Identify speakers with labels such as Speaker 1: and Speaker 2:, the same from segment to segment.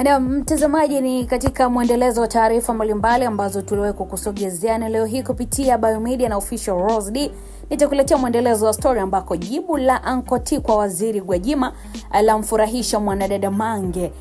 Speaker 1: Na mtazamaji, ni katika mwendelezo wa taarifa mbalimbali ambazo tuliwahi kukusogezea, na leo hii kupitia Biomedia na Official Rose D nitakuletea mwendelezo wa story ambako jibu la Uncle T kwa Waziri Gwajima alamfurahisha mwanadada Mange.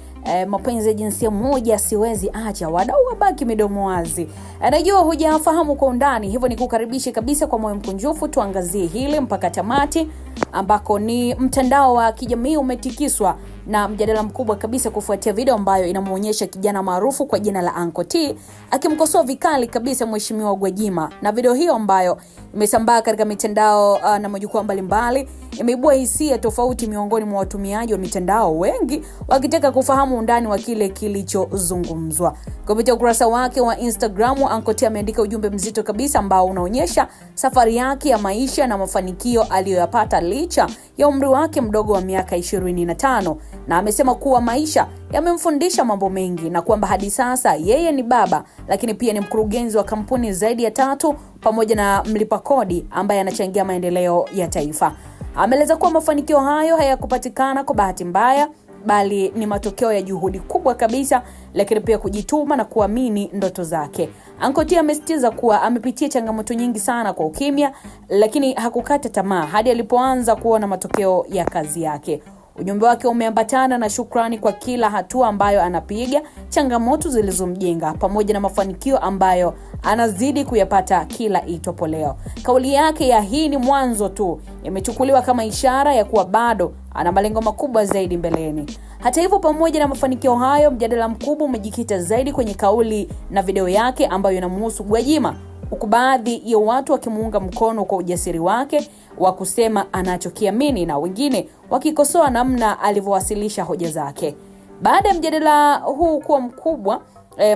Speaker 1: Mapenzi ya jinsia moja siwezi acha, wadau wabaki midomo wazi. Najua hujafahamu kwa undani, hivyo nikukaribisha kabisa kwa moyo mkunjufu tuangazie hili mpaka tamati, ambako ni mtandao wa kijamii umetikiswa na mjadala mkubwa kabisa kufuatia video ambayo inamuonyesha kijana maarufu kwa jina la Uncle T akimkosoa vikali kabisa Mheshimiwa Gwajima. Na video hiyo ambayo imesambaa katika mitandao na majukwaa mbalimbali imeibua hisia tofauti miongoni mwa watumiaji wa mitandao, wengi wakitaka kufahamu undani wa kile kilichozungumzwa. Kupitia ukurasa wake wa Instagram, Uncle T ameandika ujumbe mzito kabisa ambao unaonyesha safari yake ya maisha na mafanikio aliyoyapata licha ya umri wake mdogo wa miaka 25, na amesema kuwa maisha yamemfundisha mambo mengi na kwamba hadi sasa yeye ni baba, lakini pia ni mkurugenzi wa kampuni zaidi ya 3 pamoja na mlipa kodi ambaye anachangia maendeleo ya taifa. Ameeleza kuwa mafanikio hayo hayakupatikana kwa bahati mbaya, bali ni matokeo ya juhudi kubwa kabisa, lakini pia kujituma na kuamini ndoto zake. Uncle T amesitiza kuwa amepitia changamoto nyingi sana kwa ukimya, lakini hakukata tamaa hadi alipoanza kuona matokeo ya kazi yake. Ujumbe wake umeambatana na shukrani kwa kila hatua ambayo anapiga, changamoto zilizomjenga pamoja na mafanikio ambayo anazidi kuyapata kila itwapo leo. Kauli yake ya hii ni mwanzo tu imechukuliwa kama ishara ya kuwa bado ana malengo makubwa zaidi mbeleni. Hata hivyo, pamoja na mafanikio hayo, mjadala mkubwa umejikita zaidi kwenye kauli na video yake ambayo inamhusu Gwajima, huku baadhi ya watu wakimuunga mkono kwa ujasiri wake wa kusema anachokiamini na wengine wakikosoa namna alivyowasilisha hoja zake. Baada ya mjadala huu kuwa mkubwa,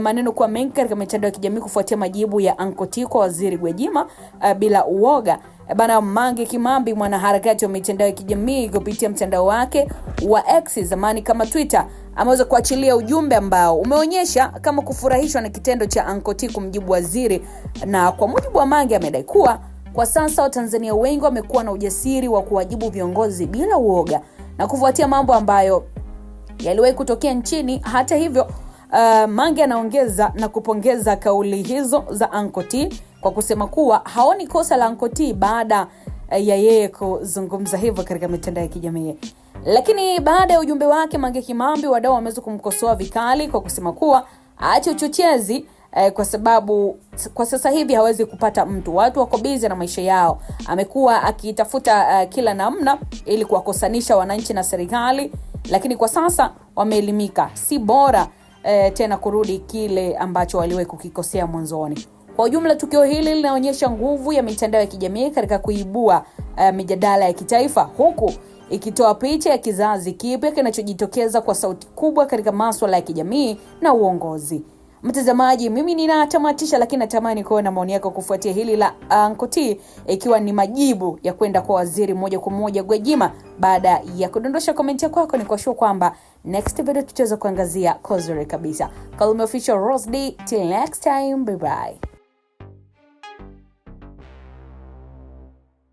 Speaker 1: maneno kwa mengi katika mitandao ya kijamii kufuatia majibu ya Uncle T kwa Waziri Gwajima bila uoga. Bana Mange Kimambi, mwanaharakati wa mitandao ya kijamii, kupitia mtandao wake wa X zamani kama Twitter, ameweza kuachilia ujumbe ambao umeonyesha kama kufurahishwa na kitendo cha Uncle T kumjibu waziri. Na kwa mujibu wa Mange, amedai kuwa kwa sasa Watanzania wengi wamekuwa na ujasiri wa kuwajibu viongozi bila uoga na kufuatia mambo ambayo yaliwahi kutokea nchini. Hata hivyo, Mange anaongeza na kupongeza kauli hizo za Uncle T kwa kusema kuwa haoni kosa la Uncle T baada ya yeye kuzungumza hivyo katika mitandao ya kijamii. Lakini baada ya ujumbe wake Mange Kimambi, wadau wameweza kumkosoa vikali kwa kusema kuwa aache uchochezi, kwa sababu kwa sasa hivi hawezi kupata mtu, watu wako busy na maisha yao. Amekuwa akitafuta kila namna ili kuwakosanisha wananchi na serikali, lakini kwa sasa wameelimika, si bora tena kurudi kile ambacho waliwahi kukikosea mwanzoni. Kwa ujumla, tukio hili linaonyesha nguvu ya mitandao ya kijamii katika kuibua mijadala ya kitaifa, huku ikitoa picha ya kizazi kipya kinachojitokeza kwa sauti kubwa katika masuala ya kijamii na uongozi. Mtazamaji, mimi ninatamatisha, lakini natamani kuona maoni yako kufuatia hili la Uncle T, ikiwa ni majibu ya kwenda kwa waziri moja kwa moja Gwajima. Baada ya kudondosha komenti yako, ni kuashua kwamba next video tutaweza kuangazia kozuri kabisa. Call me Official Rose D, till next time, bye bye.